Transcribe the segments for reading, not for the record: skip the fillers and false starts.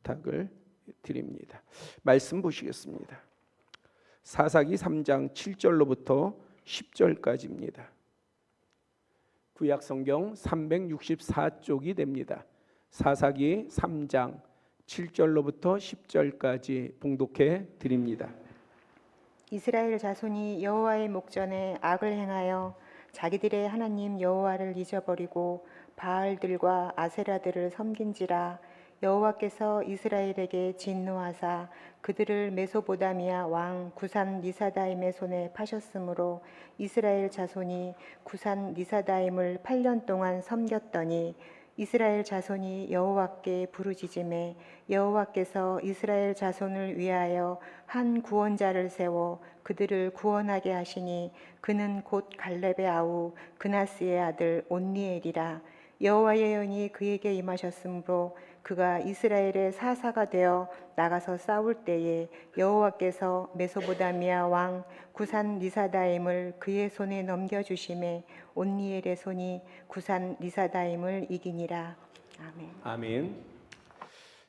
부탁을 드립니다. 말씀 보시겠습니다. 사사기 3장 7절로부터 10절까지입니다. 구약 성경 364쪽이 됩니다. 사사기 3장 7절로부터 10절까지 봉독해 드립니다. 이스라엘 자손이 여호와의 목전에 악을 행하여 자기들의 하나님 여호와를 잊어버리고 바알들과 아세라들을 섬긴지라. 여호와께서 이스라엘에게 진노하사 그들을 메소보다미아 왕 구산 리사다임의 손에 파셨으므로 이스라엘 자손이 구산 리사다임을 8년 동안 섬겼더니 이스라엘 자손이 여호와께 부르짖음에 여호와께서 이스라엘 자손을 위하여 한 구원자를 세워 그들을 구원하게 하시니 그는 곧 갈렙의 아우 그나스의 아들 온니엘이라. 여호와의 영이 그에게 임하셨으므로 그가 이스라엘의 사사가 되어 나가서 싸울 때에 여호와께서 메소보다미아 왕 구산 리사다임을 그의 손에 넘겨주심에 온니엘의 손이 구산 리사다임을 이기니라. 아멘. 아멘.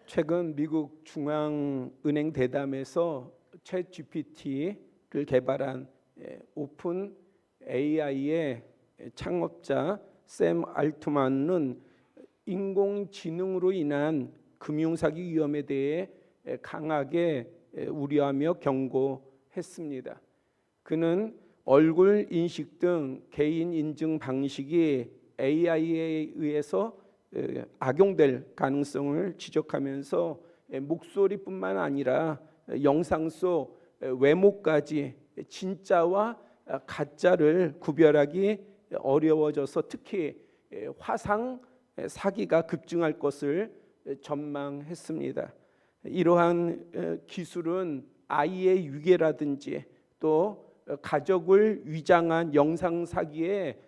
최근 미국 중앙은행 대담에서 챗 GPT를 개발한 오픈 AI의 창업자 샘 알트만은 인공지능으로 인한 금융사기 위험에 대해 강하게 우려하며 경고했습니다. 그는 얼굴 인식 등 개인 인증 방식이 AI에 의해서 악용될 가능성을 지적하면서 목소리뿐만 아니라 영상 속 외모까지 진짜와 가짜를 구별하기 어려워져서 특히 화상 사기가 급증할 것을 전망했습니다. 이러한 기술은 아이의 유괴라든지 또 가족을 위장한 영상 사기에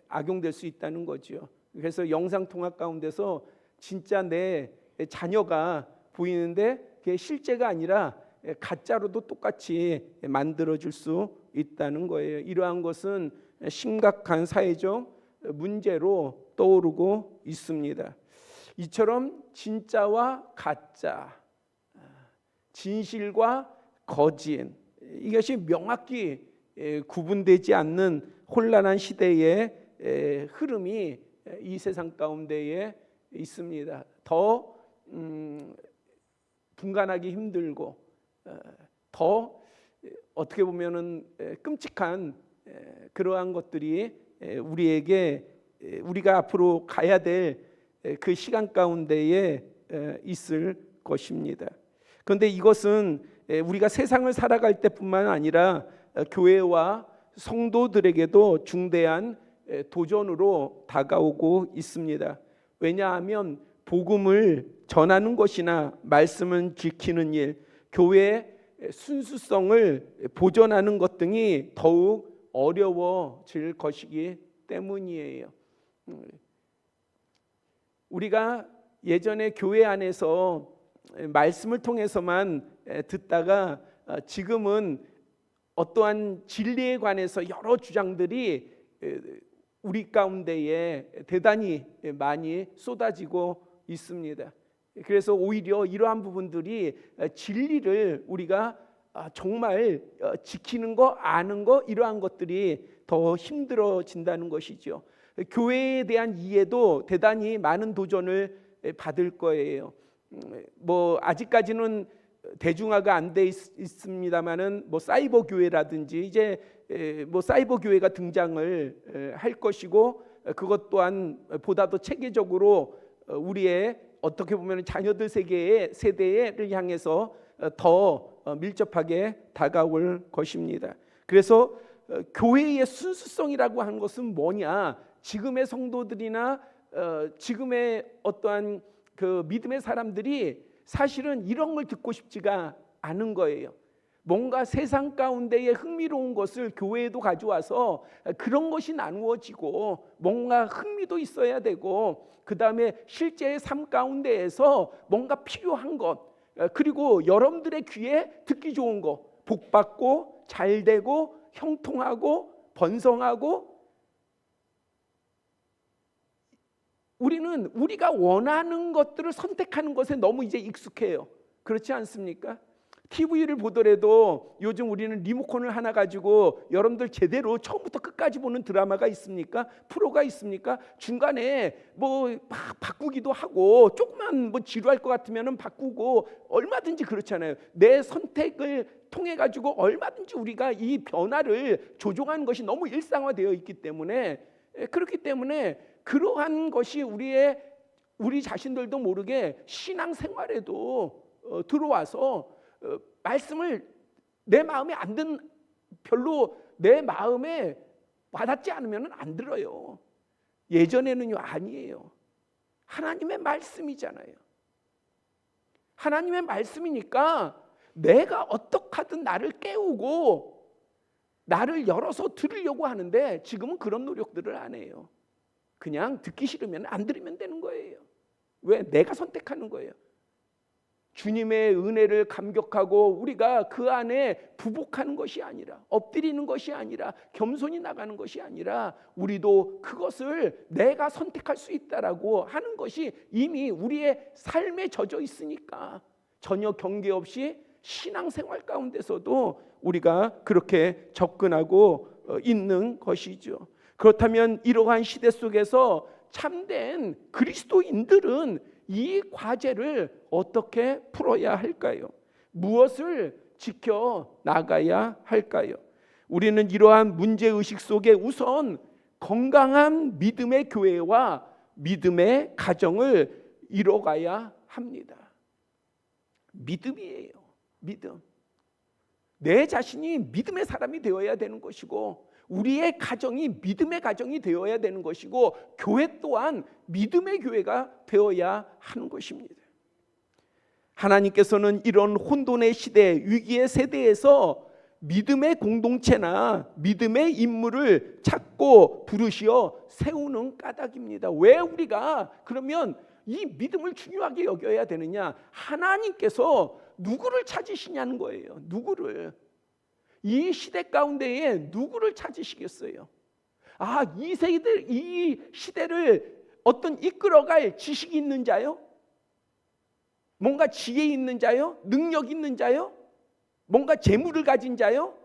악용될 수 있다는 거죠. 그래서 영상 통화 가운데서 진짜 내 자녀가 보이는데 그게 실제가 아니라 가짜로도 똑같이 만들어줄 수 있다는 거예요. 이러한 것은 심각한 사회적 문제로 떠오르고 있습니다. 이처럼 진짜와 가짜, 진실과 거짓, 이것이 명확히 구분되지 않는 혼란한 시대의 흐름이 이 세상 가운데에 있습니다. 더 분간하기 힘들고 더 어떻게 보면은 끔찍한 그러한 것들이 우리가 앞으로 가야 될 그 시간 가운데에 있을 것입니다. 그런데 이것은 우리가 세상을 살아갈 때뿐만 아니라 교회와 성도들에게도 중대한 도전으로 다가오고 있습니다. 왜냐하면 복음을 전하는 것이나 말씀을 지키는 일, 교회의 순수성을 보존하는 것 등이 더욱 어려워질 것이기 때문이에요. 우리가 예전에 교회 안에서 말씀을 통해서만 듣다가 지금은 어떠한 진리에 관해서 여러 주장들이 우리 가운데에 대단히 많이 쏟아지고 있습니다. 그래서 오히려 이러한 부분들이 진리를 우리가 정말 지키는 거, 아는 거, 이러한 것들이 더 힘들어진다는 것이죠. 교회에 대한 이해도 대단히 많은 도전을 받을 거예요. 아직까지는 대중화가 안 돼 있습니다만은 사이버 교회라든지 이제 사이버 교회가 등장을 할 것이고, 그것 또한 보다 더 체계적으로 우리의 어떻게 보면 자녀들 세대를 향해서 더 밀접하게 다가올 것입니다. 그래서 교회의 순수성이라고 하는 것은 뭐냐? 지금의 성도들이나 지금의 어떠한 그 믿음의 사람들이 사실은 이런 걸 듣고 싶지가 않은 거예요. 뭔가 세상 가운데에 흥미로운 것을 교회에도 가져와서 그런 것이 나누어지고 뭔가 흥미도 있어야 되고, 그 다음에 실제의 삶 가운데에서 뭔가 필요한 것, 그리고 여러분들의 귀에 듣기 좋은 것, 복받고 잘되고 형통하고 번성하고 우리는 우리가 원하는 것들을 선택하는 것에 너무 이제 익숙해요. 그렇지 않습니까? TV를 보더라도 요즘 우리는 리모컨을 하나 가지고 여러분들 제대로 처음부터 끝까지 보는 드라마가 있습니까? 프로가 있습니까? 중간에 뭐 막 바꾸기도 하고 조금만 뭐 지루할 것 같으면은 바꾸고 얼마든지 그렇잖아요. 내 선택을 통해 가지고 얼마든지 우리가 이 변화를 조종하는 것이 너무 일상화되어 있기 때문에, 그렇기 때문에 그러한 것이 우리 자신들도 모르게 신앙생활에도 들어와서 말씀을 내 마음에 안 든, 별로 내 마음에 와닿지 않으면 안 들어요. 예전에는요 아니에요. 하나님의 말씀이잖아요. 하나님의 말씀이니까 내가 어떻게 하든 나를 깨우고 나를 열어서 들으려고 하는데, 지금은 그런 노력들을 안 해요. 그냥 듣기 싫으면 안 들으면 되는 거예요. 왜? 내가 선택하는 거예요. 주님의 은혜를 감격하고 우리가 그 안에 부복하는 것이 아니라, 엎드리는 것이 아니라, 겸손히 나가는 것이 아니라, 우리도 그것을 내가 선택할 수 있다라고 하는 것이 이미 우리의 삶에 젖어 있으니까 전혀 경계 없이 신앙생활 가운데서도 우리가 그렇게 접근하고 있는 것이죠. 그렇다면 이러한 시대 속에서 참된 그리스도인들은 이 과제를 어떻게 풀어야 할까요? 무엇을 지켜 나가야 할까요? 우리는 이러한 문제의식 속에 우선 건강한 믿음의 교회와 믿음의 가정을 이뤄가야 합니다. 믿음이에요. 믿음. 내 자신이 믿음의 사람이 되어야 되는 것이고, 우리의 가정이 믿음의 가정이 되어야 되는 것이고, 교회 또한 믿음의 교회가 되어야 하는 것입니다. 하나님께서는 이런 혼돈의 시대, 위기의 세대에서 믿음의 공동체나 믿음의 인물을 찾고 부르시어 세우는 까닭입니다. 왜 우리가 그러면 이 믿음을 중요하게 여겨야 되느냐? 하나님께서 누구를 찾으시냐는 거예요. 누구를. 이 시대 가운데에 누구를 찾으시겠어요? 이 시대를 어떤 이끌어갈 지식이 있는 자요? 뭔가 지혜 있는 자요? 능력 있는 자요? 뭔가 재물을 가진 자요?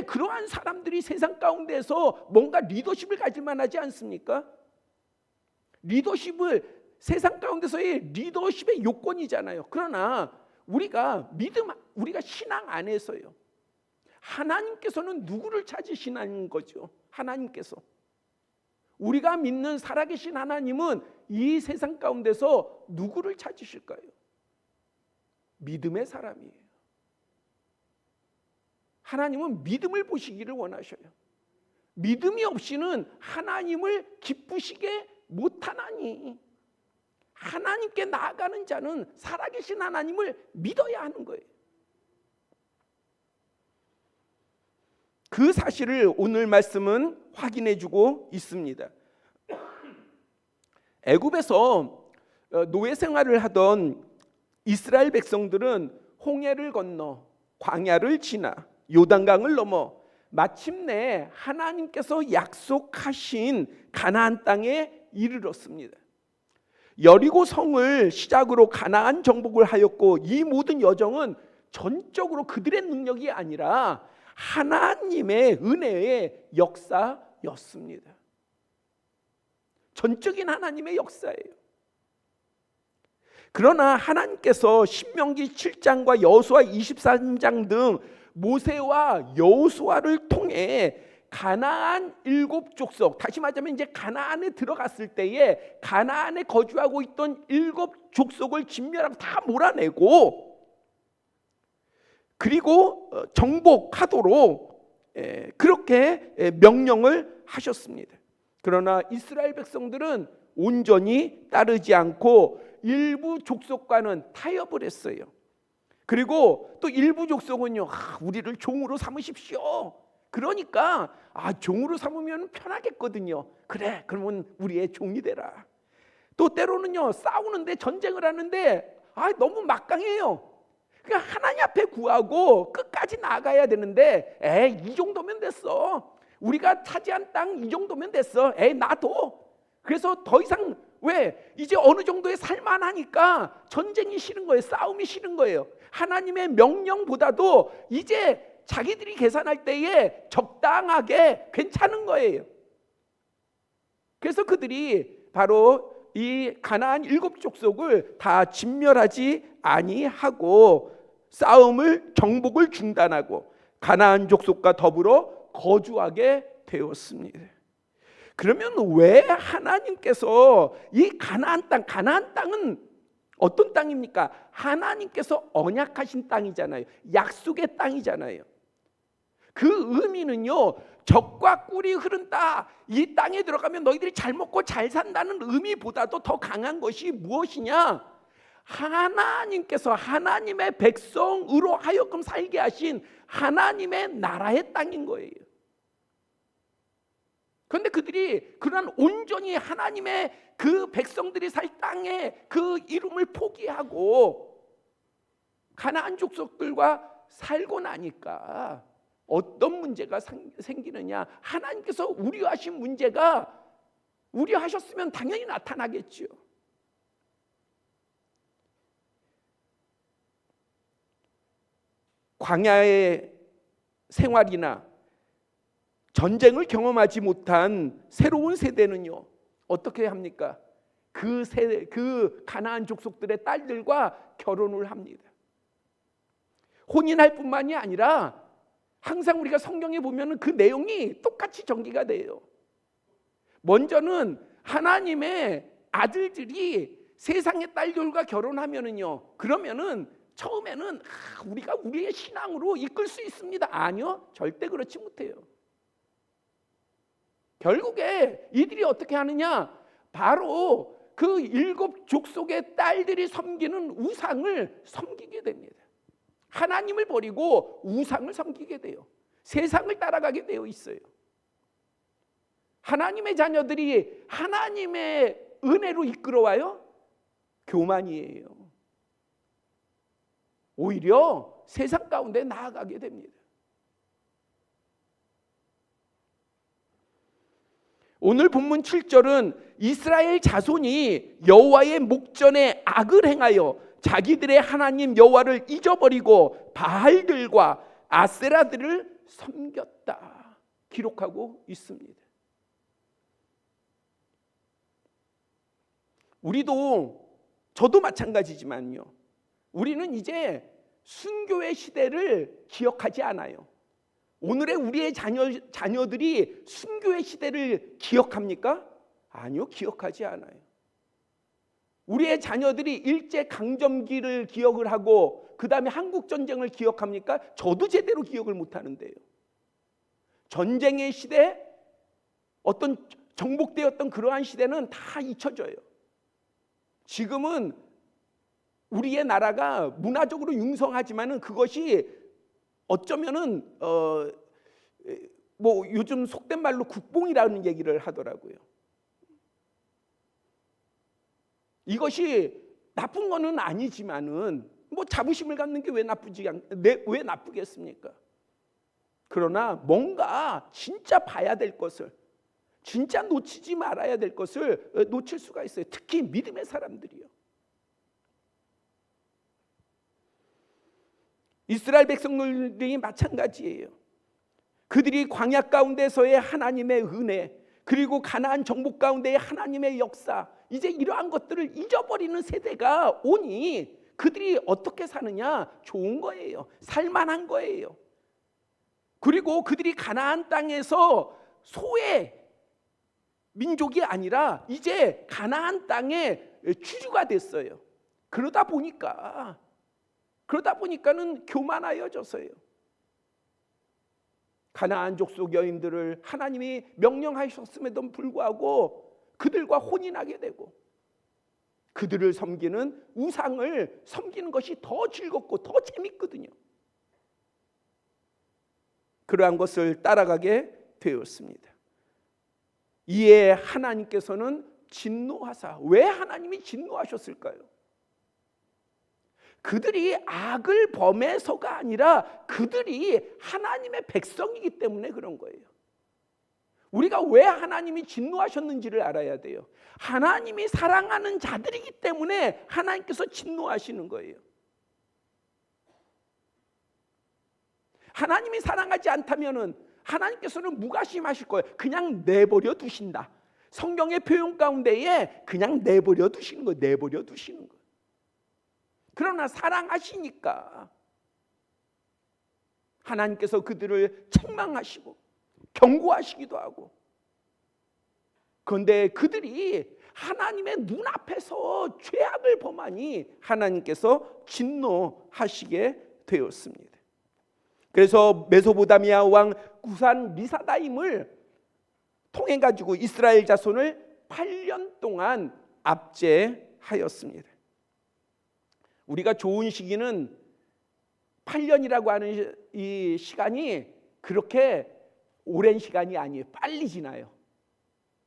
그러한 사람들이 세상 가운데서 뭔가 리더십을 가질 만하지 않습니까? 리더십을 세상 가운데서의 리더십의 요건이잖아요. 그러나 우리가 신앙 안에서요, 하나님께서는 누구를 찾으시는 거죠? 하나님께서. 우리가 믿는 살아계신 하나님은 이 세상 가운데서 누구를 찾으실까요? 믿음의 사람이에요. 하나님은 믿음을 보시기를 원하셔요. 믿음이 없이는 하나님을 기쁘시게 못하나니, 하나님께 나아가는 자는 살아계신 하나님을 믿어야 하는 거예요. 그 사실을 오늘 말씀은 확인해주고 있습니다. 애굽에서 노예 생활을 하던 이스라엘 백성들은 홍해를 건너 광야를 지나 요단강을 넘어 마침내 하나님께서 약속하신 가나안 땅에 이르렀습니다. 여리고 성을 시작으로 가나안 정복을 하였고, 이 모든 여정은 전적으로 그들의 능력이 아니라 하나님의 은혜의 역사였습니다. 전적인 하나님의 역사예요. 그러나 하나님께서 신명기 7장과 여호수아 23장 등 모세와 여호수아를 통해 가나안 7족속, 다시 말하자면 이제 가나안에 들어갔을 때에 가나안에 거주하고 있던 7족속을 진멸하고 다 몰아내고, 그리고 정복하도록 그렇게 명령을 하셨습니다. 그러나 이스라엘 백성들은 온전히 따르지 않고 일부 족속과는 타협을 했어요. 그리고 또 일부 족속은요, 우리를 종으로 삼으십시오. 그러니까 종으로 삼으면 편하겠거든요. 그래, 그러면 우리의 종이 되라. 또 때로는요, 싸우는데, 전쟁을 하는데 너무 막강해요. 그러니까 하나님 앞에 구하고 끝까지 나가야 되는데, 이 정도면 됐어. 우리가 차지한 땅 이 정도면 됐어. 놔둬. 그래서 더 이상 왜? 이제 어느 정도의 살만하니까 전쟁이 싫은 거예요. 싸움이 싫은 거예요. 하나님의 명령보다도 이제 자기들이 계산할 때에 적당하게 괜찮은 거예요. 그래서 그들이 바로 이 가나안 7족속을 다 진멸하지 아니하고 싸움을 정복을 중단하고 가나안 족속과 더불어 거주하게 되었습니다. 그러면 왜 하나님께서 이 가나안 땅은 어떤 땅입니까? 하나님께서 언약하신 땅이잖아요. 약속의 땅이잖아요. 그 의미는요, 적과 꿀이 흐른다, 이 땅에 들어가면 너희들이 잘 먹고 잘 산다는 의미보다도 더 강한 것이 무엇이냐? 하나님께서 하나님의 백성으로 하여금 살게 하신 하나님의 나라의 땅인 거예요. 그런데 그들이 그러한 온전히 하나님의 그 백성들이 살 땅에 그 이름을 포기하고 가나안 족속들과 살고 나니까 어떤 문제가 생기느냐? 하나님께서 우려하신 문제가 우려하셨으면 당연히 나타나겠죠. 광야의 생활이나 전쟁을 경험하지 못한 새로운 세대는요, 어떻게 합니까? 그 가나안 족속들의 딸들과 결혼을 합니다. 혼인할 뿐만이 아니라 항상 우리가 성경에 보면 그 내용이 똑같이 전개가 돼요. 먼저는 하나님의 아들들이 세상의 딸들과 결혼하면은요, 그러면은 처음에는 우리가 우리의 신앙으로 이끌 수 있습니다. 아니요, 절대 그렇지 못해요. 결국에 이들이 어떻게 하느냐? 바로 그 7족속의 딸들이 섬기는 우상을 섬기게 됩니다. 하나님을 버리고 우상을 섬기게 돼요. 세상을 따라가게 되어 있어요. 하나님의 자녀들이 하나님의 은혜로 이끌어와요? 교만이에요. 오히려 세상 가운데 나아가게 됩니다. 오늘 본문 7절은 이스라엘 자손이 여호와의 목전에 악을 행하여 자기들의 하나님 여호와를 잊어버리고 바알들과 아세라들을 섬겼다 기록하고 있습니다. 저도 마찬가지지만요, 우리는 이제 순교의 시대를 기억하지 않아요. 오늘의 우리의 자녀들이 순교의 시대를 기억합니까? 아니요, 기억하지 않아요. 우리의 자녀들이 일제강점기를 기억을 하고 그 다음에 한국전쟁을 기억합니까? 저도 제대로 기억을 못하는데요. 전쟁의 시대, 어떤 정복되었던 그러한 시대는 다 잊혀져요. 지금은 우리의 나라가 문화적으로 융성하지만은 그것이 어쩌면은 요즘 속된 말로 국뽕이라는 얘기를 하더라고요. 이것이 나쁜 거는 아니지만은 자부심을 갖는 게 왜 나쁘겠습니까? 그러나 뭔가 진짜 봐야 될 것을, 진짜 놓치지 말아야 될 것을 놓칠 수가 있어요. 특히 믿음의 사람들이요. 이스라엘 백성들이 마찬가지예요. 그들이 광야 가운데서의 하나님의 은혜, 그리고 가나안 정복 가운데의 하나님의 역사, 이제 이러한 것들을 잊어버리는 세대가 오니 그들이 어떻게 사느냐? 좋은 거예요. 살만한 거예요. 그리고 그들이 가나안 땅에서 소의 민족이 아니라 이제 가나안 땅의 주주가 됐어요. 그러다 보니까는 교만하여져서요. 가나안 족속 여인들을 하나님이 명령하셨음에도 불구하고 그들과 혼인하게 되고 그들을 섬기는 우상을 섬기는 것이 더 즐겁고 더 재밌거든요. 그러한 것을 따라가게 되었습니다. 이에 하나님께서는 진노하사, 왜 하나님이 진노하셨을까요? 그들이 악을 범해서가 아니라 그들이 하나님의 백성이기 때문에 그런 거예요. 우리가 왜 하나님이 진노하셨는지를 알아야 돼요. 하나님이 사랑하는 자들이기 때문에 하나님께서 진노하시는 거예요. 하나님이 사랑하지 않다면은 하나님께서는 무관심하실 거예요. 그냥 내버려 두신다. 성경의 표현 가운데에 그냥 내버려 두시는 거예요. 내버려 두시는 거예요. 그러나 사랑하시니까 하나님께서 그들을 책망하시고 경고하시기도 하고, 그런데 그들이 하나님의 눈앞에서 죄악을 범하니 하나님께서 진노하시게 되었습니다. 그래서 메소포타미아 왕 구산 리사다임을 통해 가지고 이스라엘 자손을 8년 동안 압제하였습니다. 우리가 좋은 시기는 8년이라고 하는 이 시간이 그렇게 오랜 시간이 아니에요. 빨리 지나요.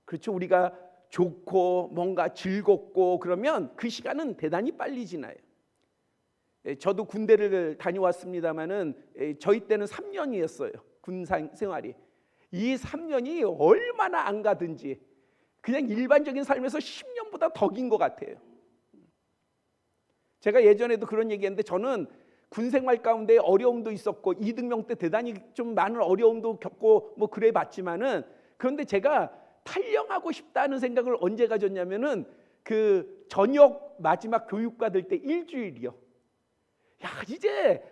그렇죠? 우리가 좋고 뭔가 즐겁고 그러면 그 시간은 대단히 빨리 지나요. 저도 군대를 다녀왔습니다마는 저희 때는 3년이었어요. 군 생활이. 이 3년이 얼마나 안 가든지 그냥 일반적인 삶에서 10년보다 더 긴 것 같아요. 제가 예전에도 그런 얘기했는데, 저는 군 생활 가운데 어려움도 있었고 이등병 때 대단히 좀 많은 어려움도 겪고 뭐 그래 봤지만은, 그런데 제가 탈영하고 싶다는 생각을 언제 가졌냐면은 그 저녁 마지막 교육 받을 때 일주일이요. 야, 이제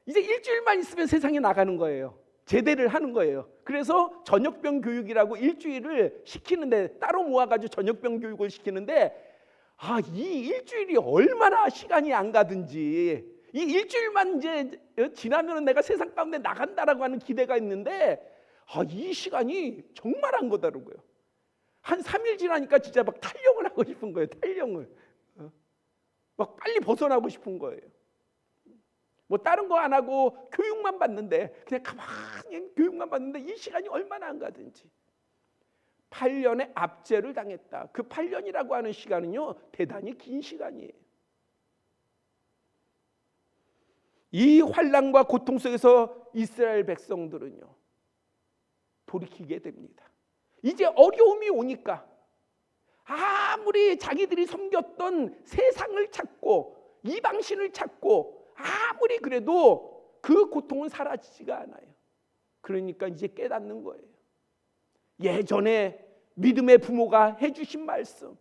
일주일만 있으면 세상에 나가는 거예요. 제대를 하는 거예요. 그래서 전역병 교육이라고 일주일을 시키는데, 따로 모아가지고 전역병 교육을 시키는데, 이 일주일이 얼마나 시간이 안 가든지, 이 일주일만 이제 지나면 내가 세상 가운데 나간다라고 하는 기대가 있는데, 이 시간이 정말 안 가더라고요. 한 3일 지나니까 진짜 막 탈영을 하고 싶은 거예요. 탈영을 막 빨리 벗어나고 싶은 거예요. 뭐 다른 거 안 하고 교육만 받는데, 그냥 가만히 교육만 받는데 이 시간이 얼마나 안 가든지. 8년의 압제를 당했다. 그 8년이라고 하는 시간은요, 대단히 긴 시간이에요. 이 환난과 고통 속에서 이스라엘 백성들은요, 돌이키게 됩니다. 이제 어려움이 오니까 아무리 자기들이 섬겼던 세상을 찾고 이방신을 찾고 아무리 그래도 그 고통은 사라지지가 않아요. 그러니까 이제 깨닫는 거예요. 예전에 믿음의 부모가 해주신 말씀,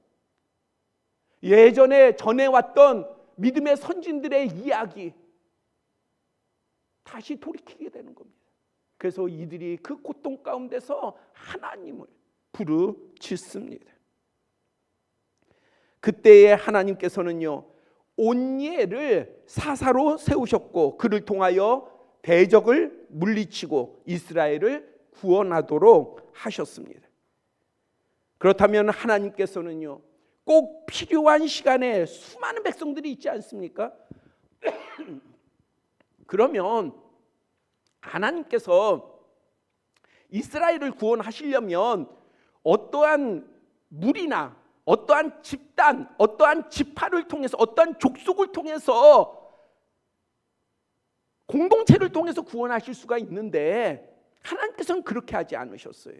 예전에 전해왔던 믿음의 선진들의 이야기, 다시 돌이키게 되는 겁니다. 그래서 이들이 그 고통 가운데서 하나님을 부르짖습니다. 그때에 하나님께서는요, 온니엘을 사사로 세우셨고 그를 통하여 대적을 물리치고 이스라엘을 구원하도록 하셨습니다. 그렇다면 하나님께서는요, 꼭 필요한 시간에 수많은 백성들이 있지 않습니까? 그러면 하나님께서 이스라엘을 구원하시려면 어떠한 무리나 어떠한 집단, 어떠한 지파를 통해서, 어떠한 족속을 통해서, 공동체를 통해서 구원하실 수가 있는데, 하나님께서는 그렇게 하지 않으셨어요.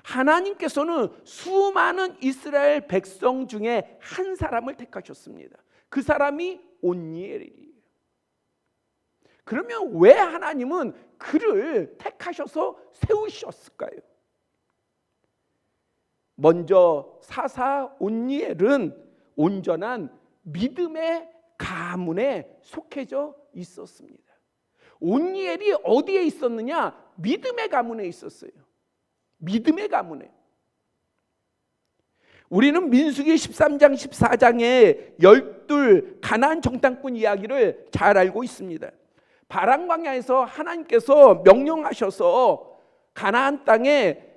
하나님께서는 수많은 이스라엘 백성 중에 한 사람을 택하셨습니다. 그 사람이 온니엘이에요. 그러면 왜 하나님은 그를 택하셔서 세우셨을까요? 먼저 사사 온니엘은 온전한 믿음의 가문에 속해져 있었습니다. 온니엘이 어디에 있었느냐? 믿음의 가문에 있었어요. 믿음의 가문에. 우리는 민수기 13장 14장의 12 가나안 정탐꾼 이야기를 잘 알고 있습니다. 바람 광야에서 하나님께서 명령하셔서 가나안 땅에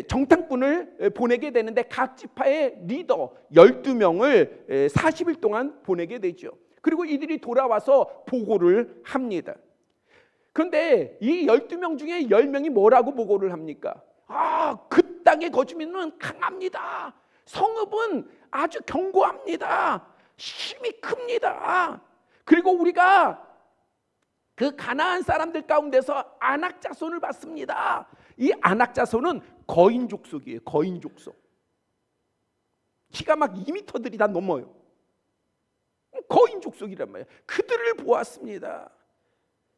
정탐꾼을 보내게 되는데, 각 지파의 리더 12명을 40일 동안 보내게 되죠. 그리고 이들이 돌아와서 보고를 합니다. 그런데 이 12명 중에 10명이 뭐라고 보고를 합니까? 그 땅의 거주민은 강합니다. 성읍은 아주 견고합니다. 힘이 큽니다. 그리고 우리가 그 가나안 사람들 가운데서 아낙 자손을 봤습니다. 이 아낙 자손은 거인 족속이에요. 거인 족속. 키가 막 2m들이 다 넘어요. 거인 족속이란 말이에요. 그들을 보았습니다.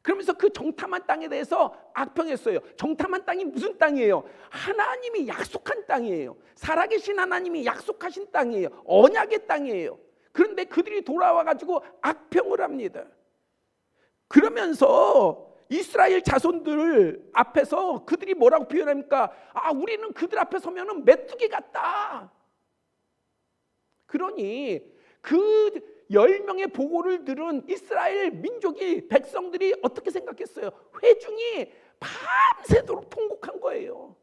그러면서 그 정탐한 땅에 대해서 악평했어요. 정탐한 땅이 무슨 땅이에요? 하나님이 약속한 땅이에요. 살아계신 하나님이 약속하신 땅이에요. 언약의 땅이에요. 그런데 그들이 돌아와 가지고 악평을 합니다. 그러면서 이스라엘 자손들 앞에서 그들이 뭐라고 표현합니까? 우리는 그들 앞에 서면은 메뚜기 같다. 그러니 그 10명의 보고를 들은 이스라엘 민족이, 백성들이 어떻게 생각했어요? 회중이 밤새도록 통곡한 거예요.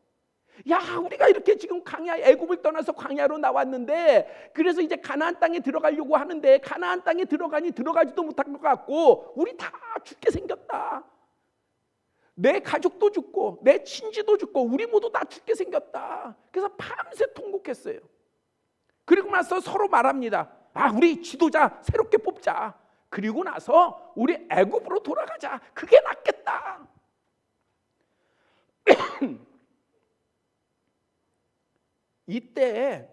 야, 우리가 이렇게 지금 애굽을 떠나서 광야로 나왔는데, 그래서 이제 가나안 땅에 들어가려고 하는데 가나안 땅에 들어가지도 못할 것 같고 우리 다 죽게 생겼다. 내 가족도 죽고 내 친지도 죽고 우리 모두 다 죽게 생겼다. 그래서 밤새 통곡했어요. 그리고 나서 서로 말합니다. 우리 지도자 새롭게 뽑자. 그리고 나서 우리 애굽으로 돌아가자. 그게 낫겠다. 이때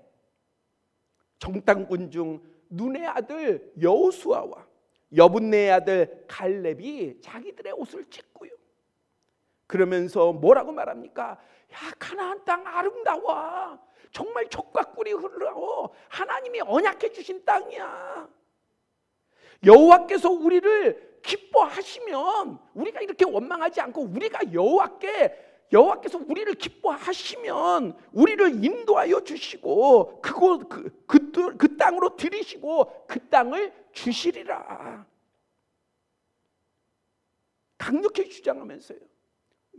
정탐꾼 중 눈의 아들 여호수아와 여분네의 아들 갈렙이 자기들의 옷을 찢고요. 그러면서 뭐라고 말합니까? 야, 가나안 땅 아름다워. 정말 젖과 꿀이 흐르고 하나님이 언약해 주신 땅이야. 여호와께서 우리를 기뻐하시면, 우리가 이렇게 원망하지 않고 우리가 여호와께서 우리를 기뻐하시면 우리를 인도하여 주시고 그 땅으로 들이시고 그 땅을 주시리라. 강력히 주장하면서요.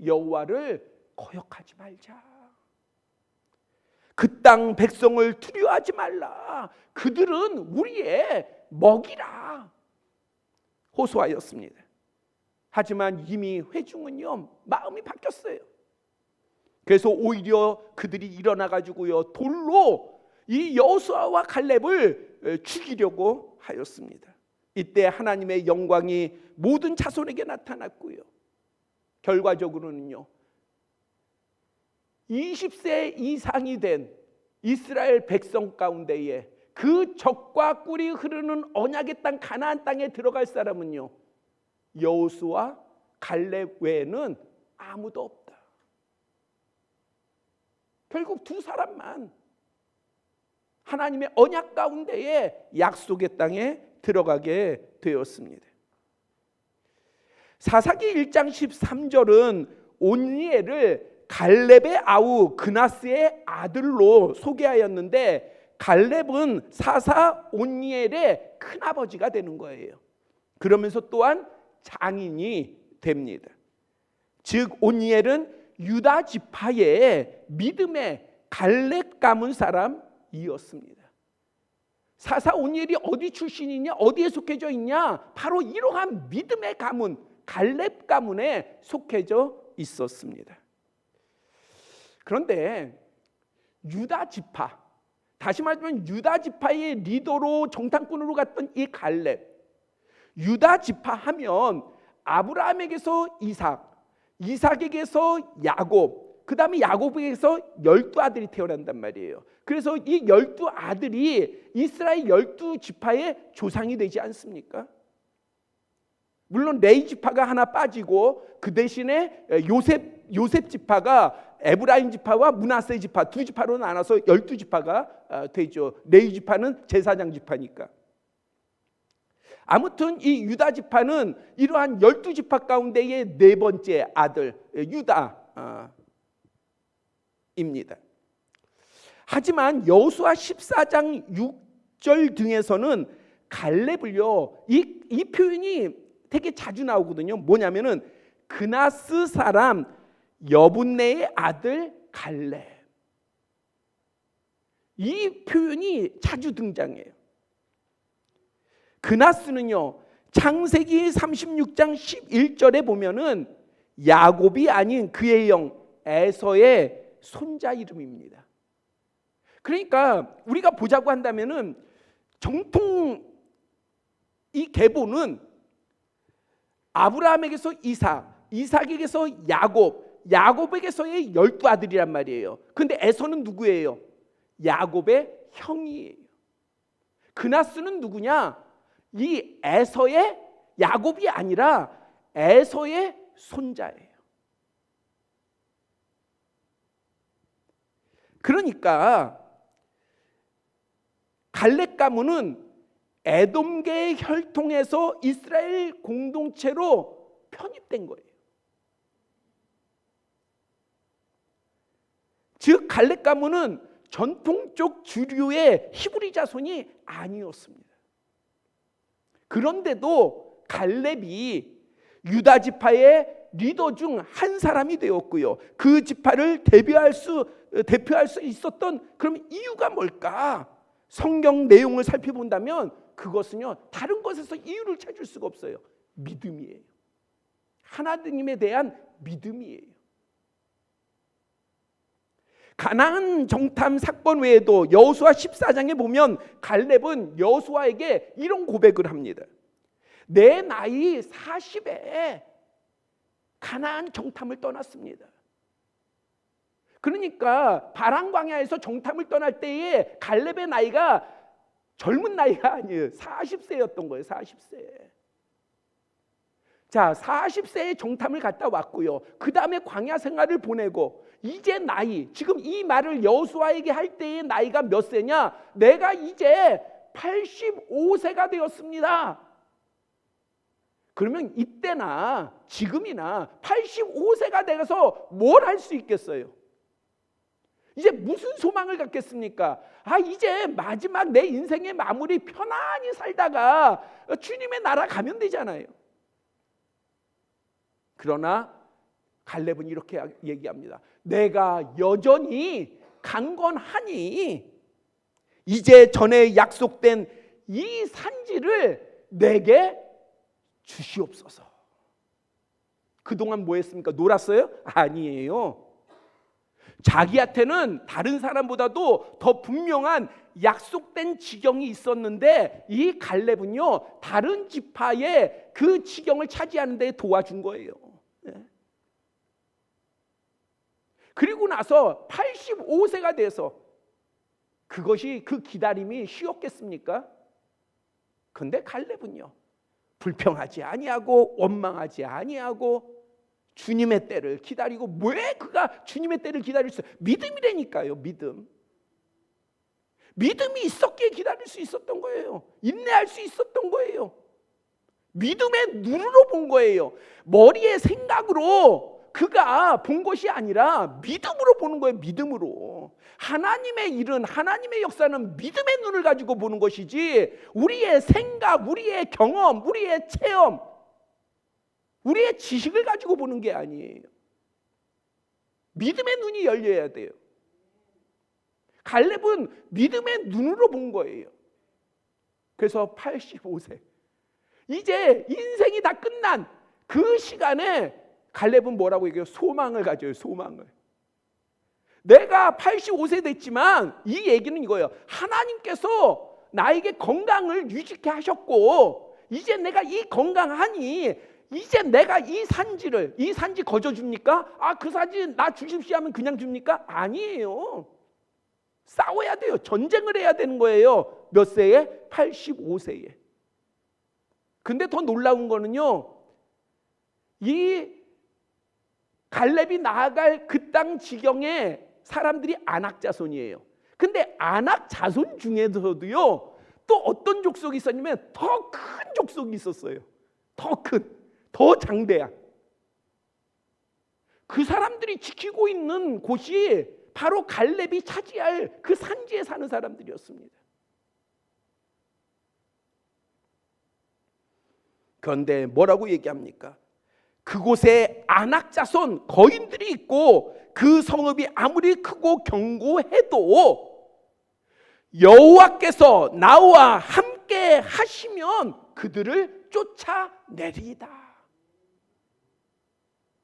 여호와를 거역하지 말자. 그 땅 백성을 두려워하지 말라. 그들은 우리의 먹이라. 호소하였습니다. 하지만 이미 회중은요, 마음이 바뀌었어요. 그래서 오히려 그들이 일어나 가지고요, 돌로 이 여호수아와 갈렙을 죽이려고 하였습니다. 이때 하나님의 영광이 모든 자손에게 나타났고요. 결과적으로는요, 20세 이상이 된 이스라엘 백성 가운데에 그 젖과 꿀이 흐르는 언약의 땅 가나안 땅에 들어갈 사람은요, 여호수아 갈렙 외에는 아무도 없다. 결국 두 사람만 하나님의 언약 가운데에 약속의 땅에 들어가게 되었습니다. 사사기 1장 13절은 온니엘을 갈렙의 아우 그나스의 아들로 소개하였는데, 갈렙은 사사 온니엘의 큰아버지가 되는 거예요. 그러면서 또한 장인이 됩니다. 즉 온니엘은 유다 지파의 믿음의 갈렙 가문 사람이었습니다. 사사 온니엘이 어디 출신이냐, 어디에 속해져 있냐? 바로 이러한 믿음의 가문, 갈렙 가문에 속해져 있었습니다. 그런데 유다 지파, 다시 말하면 유다 지파의 리더로 정탐꾼으로 갔던 이 갈렙, 유다 지파 하면 아브라함에게서 이삭, 이삭에게서 야곱, 그 다음에 야곱에게서 12아들이 태어난단 말이에요. 그래서 이 12아들이 이스라엘 12지파의 조상이 되지 않습니까? 물론 레위 지파가 하나 빠지고 그 대신에 요셉 지파가 에브라임 지파와 므낫세 지파 두 지파로 나눠서 12지파가 되죠. 레위 지파는 제사장 지파니까. 아무튼 이 유다 지파는 이러한 12지파 가운데의 네 번째 아들 유다입니다. 하지만 여호수아 14장 6절 등에서는 갈렙을요, 이 표현이 되게 자주 나오거든요. 뭐냐면은 그나스 사람 여분네의 아들 갈렙, 이 표현이 자주 등장해요. 그나스는요, 창세기 36장 11절에 보면은 야곱이 아닌 그의 형 에서의 손자 이름입니다. 그러니까 우리가 보자고 한다면은 정통 이 계보는 아브라함에게서 이삭, 이삭에게서 야곱, 야곱에게서의 12아들이란 말이에요. 근데 에서는 누구예요? 야곱의 형이에요. 그나스는 누구냐? 이 에서의, 야곱이 아니라 에서의 손자예요. 그러니까 갈렙 가문은 에돔계의 혈통에서 이스라엘 공동체로 편입된 거예요. 즉 갈렙 가문은 전통적 주류의 히브리 자손이 아니었습니다. 그런데도 갈렙이 유다 지파의 리더 중 한 사람이 되었고요. 그 지파를 대표할 수 있었던 그럼 이유가 뭘까? 성경 내용을 살펴본다면 그것은요, 다른 것에서 이유를 찾을 수가 없어요. 믿음이에요. 하나님에 대한 믿음이에요. 가나안 정탐 사건 외에도 여호수아 14장에 보면 갈렙은 여호수아에게 이런 고백을 합니다. 내 나이 40에 가나안 정탐을 떠났습니다. 그러니까 바람 광야에서 정탐을 떠날 때에 갈렙의 나이가 젊은 나이가 아니에요. 40세였던 거예요. 40세. 자, 40세에 정탐을 갔다 왔고요. 그 다음에 광야 생활을 보내고 이제 나이, 지금 이 말을 여호수아에게 할 때의 나이가 몇 세냐? 내가 이제 85세가 되었습니다. 그러면 이때나 지금이나 85세가 돼서 뭘 할 수 있겠어요? 이제 무슨 소망을 갖겠습니까? 이제 마지막 내 인생의 마무리 편안히 살다가 주님의 나라 가면 되잖아요. 그러나 갈렙은 이렇게 얘기합니다. 내가 여전히 강건하니 이제 전에 약속된 이 산지를 내게 주시옵소서. 그동안 뭐 했습니까? 놀았어요? 아니에요. 자기한테는 다른 사람보다도 더 분명한 약속된 지경이 있었는데 이 갈렙은요, 다른 지파의 그 지경을 차지하는 데 도와준 거예요. 그리고 나서 85세가 돼서 그것이, 그 기다림이 쉬웠겠습니까? 그런데 갈렙은요, 불평하지 아니하고 원망하지 아니하고 주님의 때를 기다리고. 왜 그가 주님의 때를 기다릴 수? 믿음이라니까요. 믿음이 있었기에 기다릴 수 있었던 거예요. 인내할 수 있었던 거예요. 믿음의 눈으로 본 거예요. 머리의 생각으로 그가 본 것이 아니라 믿음으로 보는 거예요. 믿음으로. 하나님의 일은, 하나님의 역사는 믿음의 눈을 가지고 보는 것이지 우리의 생각, 우리의 경험, 우리의 체험, 우리의 지식을 가지고 보는 게 아니에요. 믿음의 눈이 열려야 돼요. 갈렙은 믿음의 눈으로 본 거예요. 그래서 85세, 이제 인생이 다 끝난 그 시간에 갈렙은 뭐라고 얘기해요? 소망을 가져요. 소망을. 내가 85세 됐지만 이 얘기는 이거예요. 하나님께서 나에게 건강을 유지케 하셨고 이제 내가 이 건강하니 이제 내가 이 산지 거저줍니까? 그 산지 나 주십시오 하면 그냥 줍니까? 아니에요. 싸워야 돼요. 전쟁을 해야 되는 거예요. 몇 세에? 85세에. 근데 더 놀라운 거는요, 이 갈렙이 나아갈 그 땅 지경에 사람들이 아낙 자손이에요. 근데 아낙 자손 중에서도요, 또 어떤 족속이 있었냐면 더 큰 족속이 있었어요. 더 큰, 더 장대한. 그 사람들이 지키고 있는 곳이 바로 갈렙이 차지할 그 산지에 사는 사람들이었습니다. 그런데 뭐라고 얘기합니까? 그곳에 아낙 자손 거인들이 있고 그 성읍이 아무리 크고 견고해도 여호와께서 나와 함께 하시면 그들을 쫓아내리이다.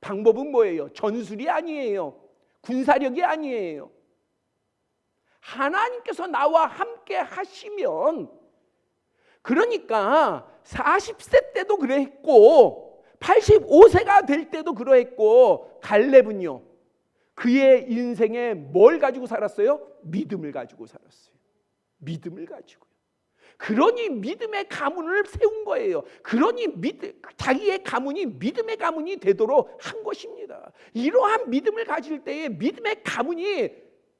방법은 뭐예요? 전술이 아니에요. 군사력이 아니에요. 하나님께서 나와 함께 하시면, 그러니까 40세 때도 그랬고 85세가 될 때도 그러했고, 갈렙은요, 그의 인생에 뭘 가지고 살았어요? 믿음을 가지고 살았어요. 믿음을 가지고요. 그러니 믿음의 가문을 세운 거예요. 그러니 자기의 가문이 믿음의 가문이 되도록 한 것입니다. 이러한 믿음을 가질 때에 믿음의 가문이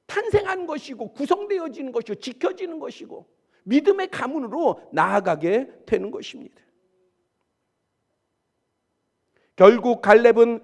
탄생하는 것이고, 구성되어지는 것이고, 지켜지는 것이고, 믿음의 가문으로 나아가게 되는 것입니다. 결국 갈렙은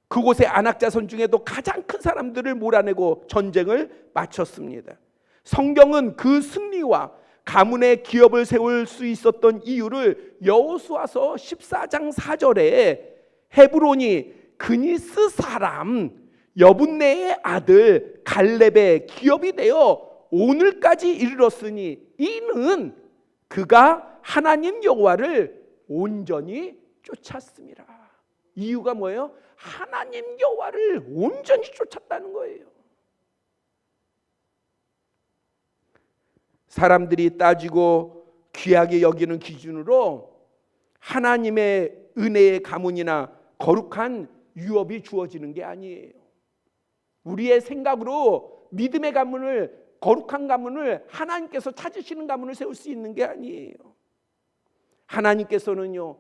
그곳의 안악자손 중에도 가장 큰 사람들을 몰아내고 전쟁을 마쳤습니다. 성경은 그 승리와 가문의 기업을 세울 수 있었던 이유를 여호수아서 14장 4절에 헤브론이 그니스 사람 여분네의 아들 갈렙의 기업이 되어 오늘까지 이르렀으니 이는 그가 하나님 여호와를 온전히 쫓았습니다. 이유가 뭐예요? 하나님 여호와를 온전히 쫓았다는 거예요. 사람들이 따지고 귀하게 여기는 기준으로 하나님의 은혜의 가문이나 거룩한 유업이 주어지는 게 아니에요. 우리의 생각으로 믿음의 가문을, 거룩한 가문을, 하나님께서 찾으시는 가문을 세울 수 있는 게 아니에요. 하나님께서는요,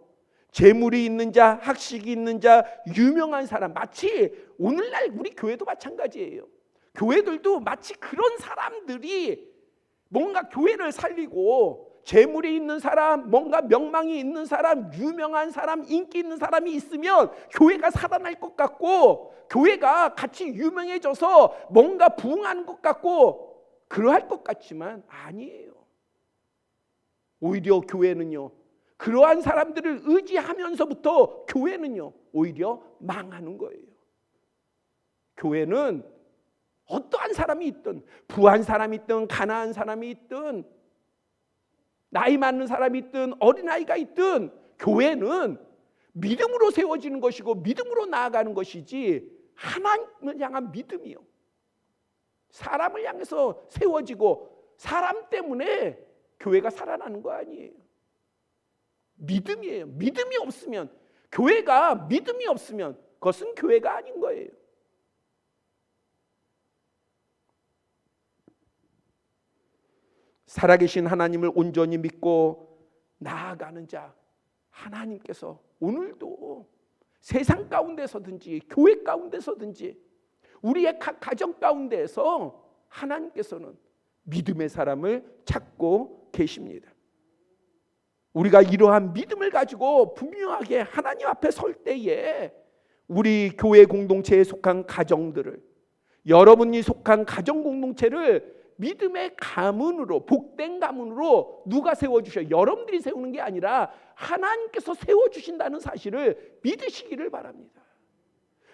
재물이 있는 자, 학식이 있는 자, 유명한 사람, 마치 오늘날 우리 교회도 마찬가지예요. 교회들도 마치 그런 사람들이 뭔가 교회를 살리고, 재물이 있는 사람, 뭔가 명망이 있는 사람, 유명한 사람, 인기 있는 사람이 있으면 교회가 살아날 것 같고, 교회가 같이 유명해져서 뭔가 부흥하는 것 같고 그러할 것 같지만 아니에요. 오히려 교회는요, 그러한 사람들을 의지하면서부터 교회는요, 오히려 망하는 거예요. 교회는 어떠한 사람이 있든, 부한 사람이 있든, 가난한 사람이 있든, 나이 많은 사람이 있든, 어린아이가 있든, 교회는 믿음으로 세워지는 것이고 믿음으로 나아가는 것이지, 하나님을 향한 믿음이요, 사람을 향해서 세워지고 사람 때문에 교회가 살아나는 거 아니에요. 믿음이에요. 믿음이 없으면, 교회가 믿음이 없으면 그것은 교회가 아닌 거예요. 살아계신 하나님을 온전히 믿고 나아가는 자, 하나님께서 오늘도 세상 가운데서든지 교회 가운데서든지 우리의 각 가정 가운데에서 하나님께서는 믿음의 사람을 찾고 계십니다. 우리가 이러한 믿음을 가지고 분명하게 하나님 앞에 설 때에 우리 교회 공동체에 속한 가정들을, 여러분이 속한 가정 공동체를 믿음의 가문으로, 복된 가문으로 누가 세워주셔요? 여러분들이 세우는 게 아니라 하나님께서 세워주신다는 사실을 믿으시기를 바랍니다.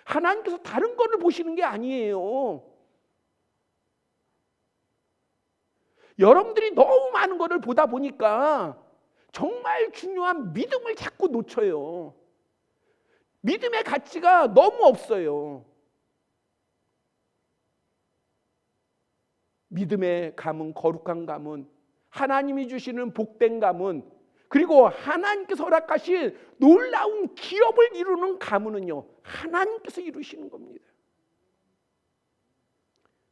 하나님께서 다른 거를 보시는 게 아니에요. 여러분들이 너무 많은 거를 보다 보니까 정말 중요한 믿음을 자꾸 놓쳐요. 믿음의 가치가 너무 없어요. 믿음의 가문, 거룩한 가문, 하나님이 주시는 복된 가문, 그리고 하나님께서 허락하신 놀라운 기업을 이루는 가문은요, 하나님께서 이루시는 겁니다.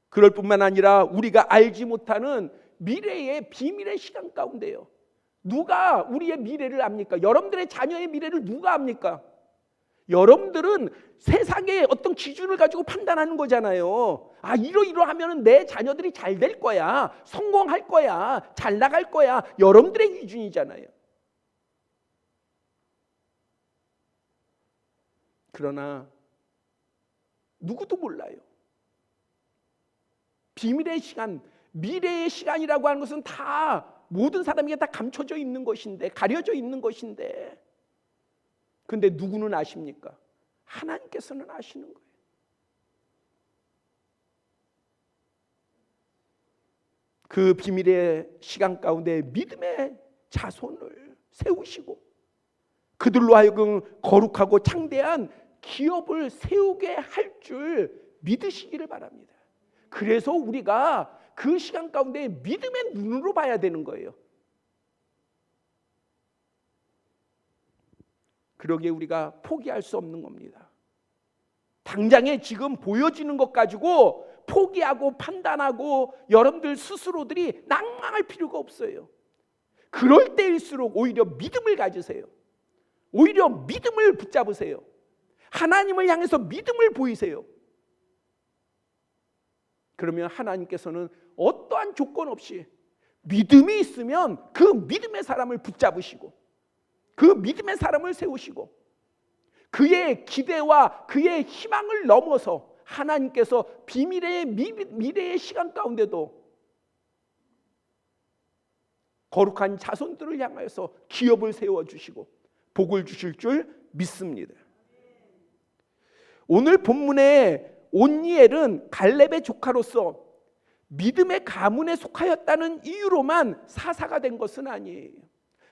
그럴 뿐만 아니라 우리가 알지 못하는 미래의 비밀의 시간 가운데요, 누가 우리의 미래를 압니까? 여러분들의 자녀의 미래를 누가 압니까? 여러분들은 세상의 어떤 기준을 가지고 판단하는 거잖아요. 아, 이러이러하면 내 자녀들이 잘 될 거야, 성공할 거야, 잘 나갈 거야. 여러분들의 기준이잖아요. 그러나 누구도 몰라요. 비밀의 시간, 미래의 시간이라고 하는 것은 다 모든 사람에게 다 감춰져 있는 것인데, 가려져 있는 것인데, 근데 누구는 아십니까? 하나님께서는 아시는 거예요. 그 비밀의 시간 가운데 믿음의 자손을 세우시고 그들로 하여금 거룩하고 창대한 기업을 세우게 할 줄 믿으시기를 바랍니다. 그래서 우리가 그 시간 가운데 믿음의 눈으로 봐야 되는 거예요. 그러기에 우리가 포기할 수 없는 겁니다. 당장에 지금 보여지는 것 가지고 포기하고 판단하고 여러분들 스스로들이 낭망할 필요가 없어요. 그럴 때일수록 오히려 믿음을 가지세요. 오히려 믿음을 붙잡으세요. 하나님을 향해서 믿음을 보이세요. 그러면 하나님께서는 어떠한 조건 없이 믿음이 있으면 그 믿음의 사람을 붙잡으시고 그 믿음의 사람을 세우시고 그의 기대와 그의 희망을 넘어서 하나님께서 비밀의 미래의 시간 가운데도 거룩한 자손들을 향하여서 기업을 세워주시고 복을 주실 줄 믿습니다. 오늘 본문의 온니엘은 갈렙의 조카로서 믿음의 가문에 속하였다는 이유로만 사사가 된 것은 아니에요.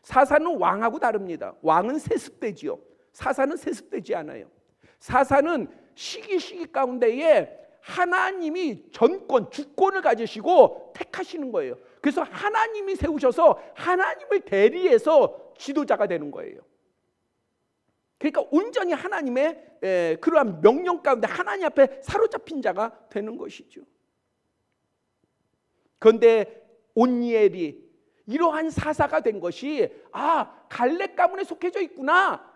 사사는 왕하고 다릅니다. 왕은 세습되지요. 사사는 세습되지 않아요. 사사는 시기 가운데에 하나님이 전권, 주권을 가지시고 택하시는 거예요. 그래서 하나님이 세우셔서 하나님을 대리해서 지도자가 되는 거예요. 그러니까 온전히 하나님의 그러한 명령 가운데 하나님 앞에 사로잡힌 자가 되는 것이죠. 그런데 온니엘이 이러한 사사가 된 것이 갈렙 가문에 속해져 있구나.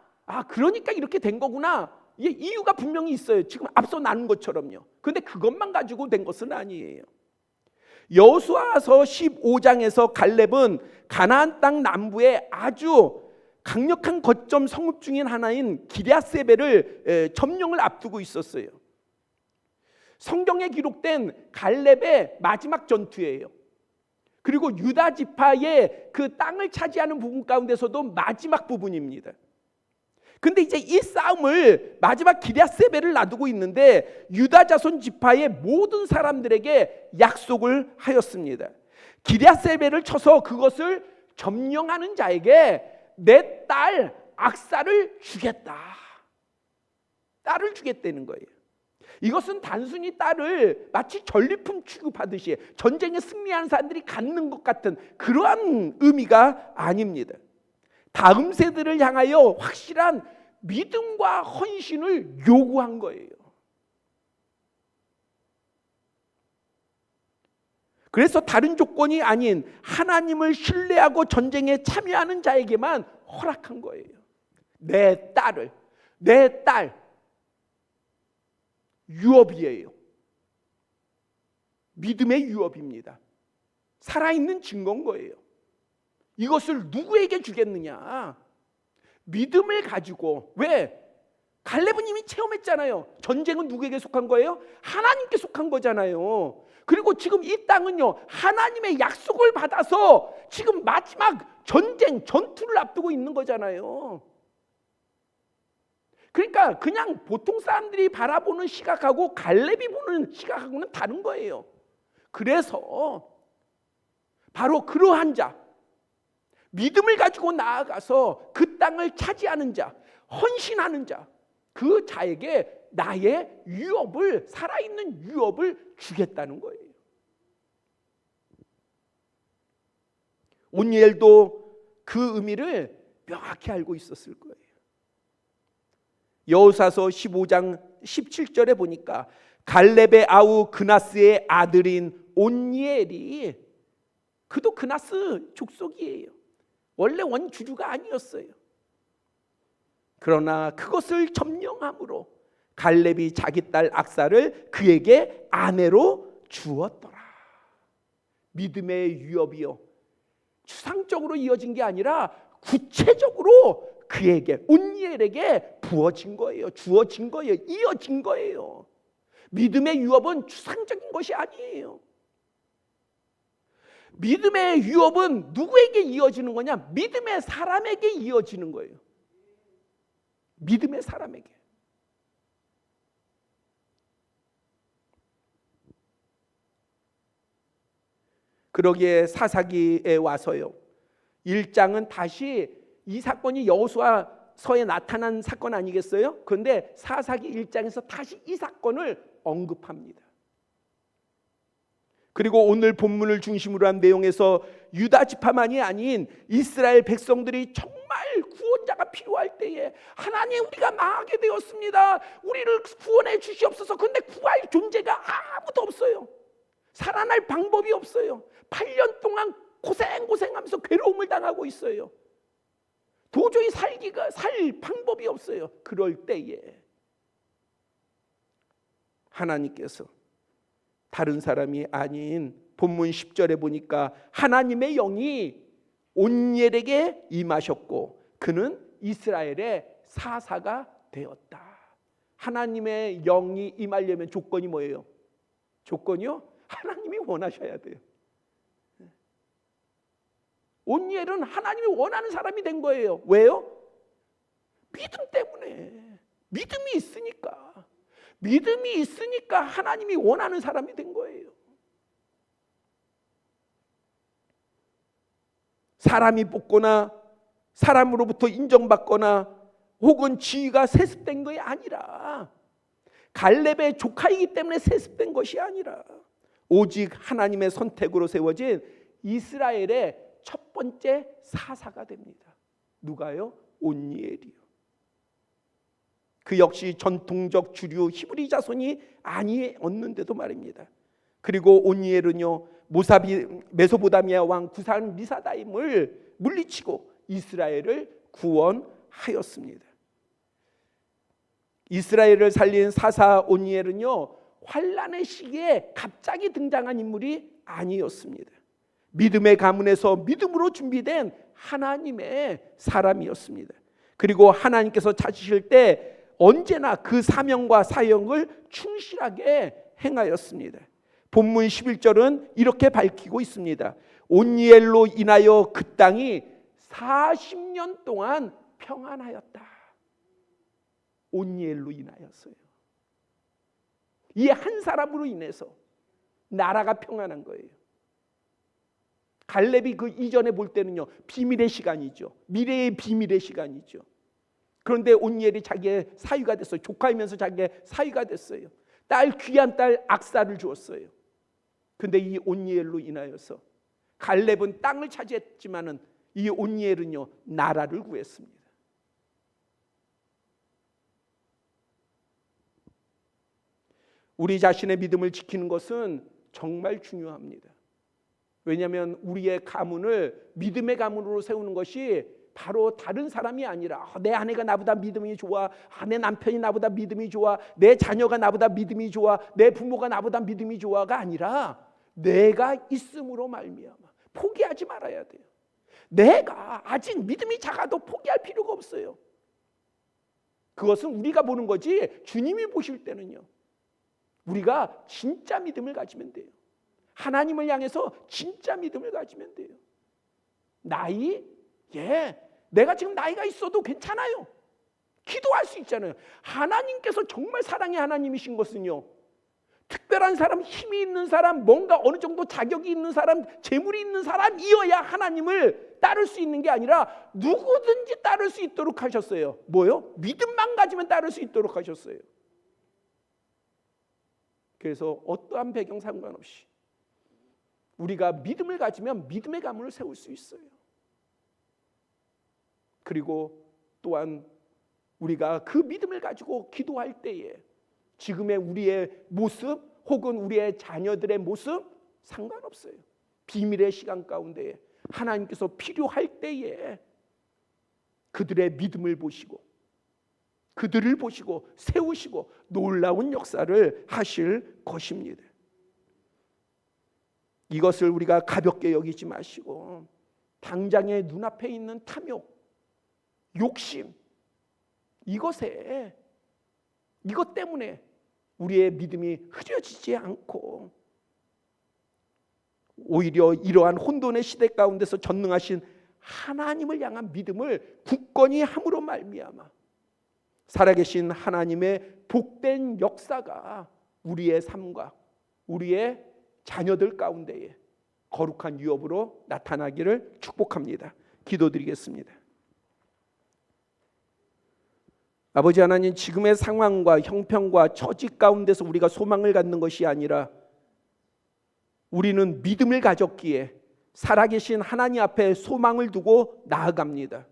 그러니까 이렇게 된 거구나. 이유가 분명히 있어요. 지금 앞서 나눈 것처럼요. 그런데 그것만 가지고 된 것은 아니에요. 여호수아서 15장에서 갈렙은 가나안 땅 남부에 아주 강력한 거점 성읍 중인 하나인 기럇세벨을 점령을 앞두고 있었어요. 성경에 기록된 갈렙의 마지막 전투예요. 그리고 유다 지파의 그 땅을 차지하는 부분 가운데서도 마지막 부분입니다. 근데 이제 이 싸움을 마지막 기럇세벨을 놔두고 있는데 유다 자손 지파의 모든 사람들에게 약속을 하였습니다. 기럇세벨을 쳐서 그것을 점령하는 자에게 내 딸 악사를 주겠다. 딸을 주겠다는 거예요. 이것은 단순히 딸을 마치 전리품 취급하듯이 전쟁에 승리한 사람들이 갖는 것 같은 그러한 의미가 아닙니다. 다음 세대를 향하여 확실한 믿음과 헌신을 요구한 거예요. 그래서 다른 조건이 아닌 하나님을 신뢰하고 전쟁에 참여하는 자에게만 허락한 거예요. 내 딸 유업이에요. 믿음의 유업입니다. 살아있는 증거인 거예요. 이것을 누구에게 주겠느냐? 믿음을 가지고. 왜? 갈렙은 이미 체험했잖아요. 전쟁은 누구에게 속한 거예요? 하나님께 속한 거잖아요. 그리고 지금 이 땅은요, 하나님의 약속을 받아서 지금 마지막 전투를 앞두고 있는 거잖아요. 그러니까 그냥 보통 사람들이 바라보는 시각하고 갈렙이 보는 시각하고는 다른 거예요. 그래서 바로 그러한 자, 믿음을 가지고 나아가서 그 땅을 차지하는 자, 헌신하는 자, 그 자에게 나의 유업을, 살아있는 유업을 주겠다는 거예요. 온니엘도 그 의미를 명확히 알고 있었을 거예요. 여호사서 15장 17절에 보니까 갈렙의 아우 그나스의 아들인 온니엘이, 그도 그나스 족속이에요. 원래 원주주가 아니었어요. 그러나 그것을 점령함으로 갈렙이 자기 딸 악사를 그에게 아내로 주었더라. 믿음의 유업이요, 추상적으로 이어진 게 아니라 구체적으로 그에게, 온니엘에게 부어진 거예요. 주어진 거예요. 이어진 거예요. 믿음의 유업은 추상적인 것이 아니에요. 믿음의 유업은 누구에게 이어지는 거냐? 믿음의 사람에게 이어지는 거예요. 믿음의 사람에게. 그러기에 사사기에 와서요, 1장은 다시 이 사건이 여호수아서에 나타난 사건 아니겠어요? 그런데 사사기 1장에서 다시 이 사건을 언급합니다. 그리고 오늘 본문을 중심으로 한 내용에서 유다 지파만이 아닌 이스라엘 백성들이 정말 구원자가 필요할 때에 하나님 우리가 망하게 되었습니다. 우리를 구원해 주시옵소서. 그런데 구할 존재가 아무도 없어요. 살아날 방법이 없어요. 8년 동안 고생하면서 괴로움을 당하고 있어요. 도저히 살 방법이 없어요. 그럴 때에 하나님께서 다른 사람이 아닌 본문 10절에 보니까 하나님의 영이 온니엘에게 임하셨고 그는 이스라엘의 사사가 되었다. 하나님의 영이 임하려면 조건이 뭐예요? 조건이요? 하나님이 원하셔야 돼요. 온니엘은 하나님이 원하는 사람이 된 거예요. 왜요? 믿음 때문에. 믿음이 있으니까 하나님이 원하는 사람이 된 거예요. 사람이 뽑거나 사람으로부터 인정받거나 혹은 지위가 세습된 것이 아니라 갈렙의 조카이기 때문에 세습된 것이 아니라 오직 하나님의 선택으로 세워진 이스라엘의 첫 번째 사사가 됩니다. 누가요? 온니엘이요. 그 역시 전통적 주류 히브리 자손이 아니었는데도 말입니다. 그리고 온니엘은요 메소포타미아 왕 구산 리사다임을 물리치고 이스라엘을 구원하였습니다. 이스라엘을 살린 사사 온니엘은요 환난의 시기에 갑자기 등장한 인물이 아니었습니다. 믿음의 가문에서 믿음으로 준비된 하나님의 사람이었습니다. 그리고 하나님께서 찾으실 때 언제나 그 사명과 사역을 충실하게 행하였습니다. 본문 11절은 이렇게 밝히고 있습니다. 온니엘로 인하여 그 땅이 40년 동안 평안하였다. 온니엘로 인하였어요. 이 한 사람으로 인해서 나라가 평안한 거예요. 갈렙이 그 이전에 볼 때는요 비밀의 시간이죠. 미래의 비밀의 시간이죠. 그런데 온니엘이 자기의 사위가 됐어요. 조카이면서 자기의 사위가 됐어요. 귀한 딸 악사를 주었어요. 그런데 이 온니엘로 인하여서 갈렙은 땅을 차지했지만은 이 온니엘은요 나라를 구했습니다. 우리 자신의 믿음을 지키는 것은 정말 중요합니다. 왜냐하면 우리의 가문을 믿음의 가문으로 세우는 것이 바로 다른 사람이 아니라 내 아내가 나보다 믿음이 좋아, 내 남편이 나보다 믿음이 좋아, 내 자녀가 나보다 믿음이 좋아, 내 부모가 나보다 믿음이 좋아가 아니라 내가 있음으로 말미암아 포기하지 말아야 돼요. 내가 아직 믿음이 작아도 포기할 필요가 없어요. 그것은 우리가 보는 거지 주님이 보실 때는요 우리가 진짜 믿음을 가지면 돼요. 하나님을 향해서 진짜 믿음을 가지면 돼요. 나이? 내가 지금 나이가 있어도 괜찮아요. 기도할 수 있잖아요. 하나님께서 정말 사랑의 하나님이신 것은요 특별한 사람, 힘이 있는 사람, 뭔가 어느 정도 자격이 있는 사람, 재물이 있는 사람이어야 하나님을 따를 수 있는 게 아니라 누구든지 따를 수 있도록 하셨어요. 뭐요? 믿음만 가지면 따를 수 있도록 하셨어요. 그래서 어떠한 배경 상관없이 우리가 믿음을 가지면 믿음의 가문을 세울 수 있어요. 그리고 또한 우리가 그 믿음을 가지고 기도할 때에 지금의 우리의 모습 혹은 우리의 자녀들의 모습 상관없어요. 비밀의 시간 가운데 하나님께서 필요할 때에 그들의 믿음을 보시고 그들을 보시고 세우시고 놀라운 역사를 하실 것입니다. 이것을 우리가 가볍게 여기지 마시고 당장의 눈앞에 있는 탐욕, 욕심, 이것 때문에 우리의 믿음이 흐려지지 않고 오히려 이러한 혼돈의 시대 가운데서 전능하신 하나님을 향한 믿음을 굳건히 함으로 말미암아 살아계신 하나님의 복된 역사가 우리의 삶과 우리의 자녀들 가운데에 거룩한 유업으로 나타나기를 축복합니다. 기도드리겠습니다. 아버지 하나님, 지금의 상황과 형편과 처지 가운데서 우리가 소망을 갖는 것이 아니라 우리는 믿음을 가졌기에 살아계신 하나님 앞에 소망을 두고 나아갑니다.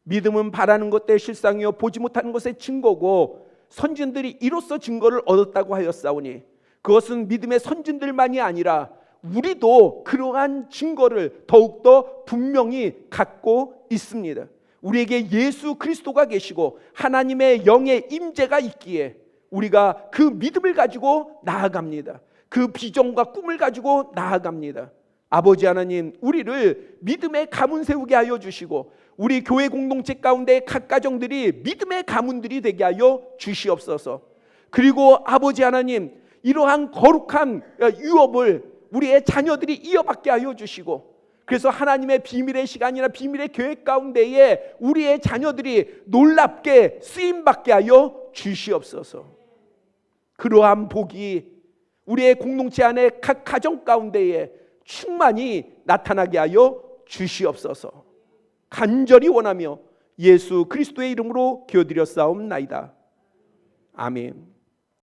믿음은 바라는 것의 실상이요 보지 못하는 것의 증거고 선진들이 이로써 증거를 얻었다고 하였사오니 그것은 믿음의 선진들만이 아니라 우리도 그러한 증거를 더욱더 분명히 갖고 있습니다. 우리에게 예수 그리스도가 계시고 하나님의 영의 임재가 있기에 우리가 그 믿음을 가지고 나아갑니다. 그 비전과 꿈을 가지고 나아갑니다. 아버지 하나님, 우리를 믿음의 가문 세우게 하여 주시고 우리 교회 공동체 가운데 각 가정들이 믿음의 가문들이 되게 하여 주시옵소서. 그리고 아버지 하나님, 이러한 거룩한 유업을 우리의 자녀들이 이어받게 하여 주시고 그래서 하나님의 비밀의 시간이나 비밀의 계획 가운데에 우리의 자녀들이 놀랍게 쓰임받게 하여 주시옵소서. 그러한 복이 우리의 공동체 안에 각 가정 가운데에 충만히 나타나게 하여 주시옵소서. 간절히 원하며 예수 그리스도의 이름으로 기도드렸사옵나이다. 아멘.